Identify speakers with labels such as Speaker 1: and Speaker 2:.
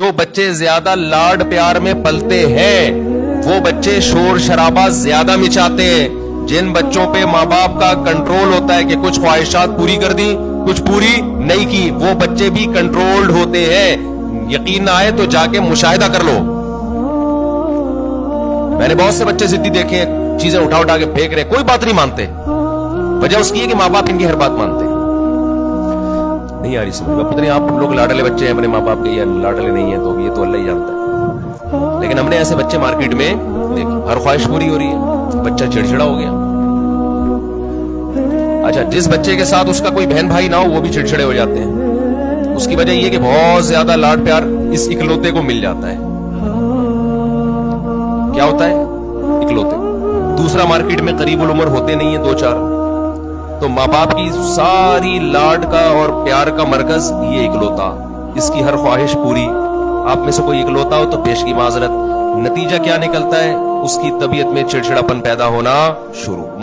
Speaker 1: جو بچے زیادہ لاڈ پیار میں پلتے ہیں وہ بچے شور شرابہ زیادہ مچاتے ہیں. جن بچوں پہ ماں باپ کا کنٹرول ہوتا ہے کہ کچھ خواہشات پوری کر دی کچھ پوری نہیں کی, وہ بچے بھی کنٹرولڈ ہوتے ہیں. یقین نہ آئے تو جا کے مشاہدہ کر لو. میں نے بہت سے بچے ضدی دیکھے, چیزیں اٹھا کے پھینک رہے, کوئی بات نہیں مانتے. وجہ اس کی ہے کہ ماں باپ ان کی ہر بات مانتے. نہیں آ رہی سمجھ میں, پتہ نہیں آپ لوگ لاڈلے بچے ہیں اپنے ماں باپ کے یا لاڈلے نہیں ہیں, تو یہ تو اللہ ہی جانتا ہے. لیکن ہم نے ایسے بچے مارکیٹ میں دیکھے, ہر خواہش پوری ہو رہی ہے, بچہ چڑچڑا ہو گیا. اچھا, جس بچے کے ساتھ اس کا کوئی بہن بھائی نہ ہو وہ بھی چڑچڑے ہو جاتے ہیں. اس کی وجہ یہ کہ بہت زیادہ لاڈ پیار اس اکلوتے کو مل جاتا ہے. کیا ہوتا ہے؟ اکلوتے. دوسرا مارکیٹ میں قریب العمر ہوتے نہیں ہیں, 2-4, تو ماں باپ کی ساری لاڈ کا اور پیار کا مرکز یہ اکلوتا, اس کی ہر خواہش پوری. آپ میں سے کوئی اکلوتا ہو تو پیش کی معذرت. نتیجہ کیا نکلتا ہے؟ اس کی طبیعت میں چڑچڑاپن پیدا ہونا شروع.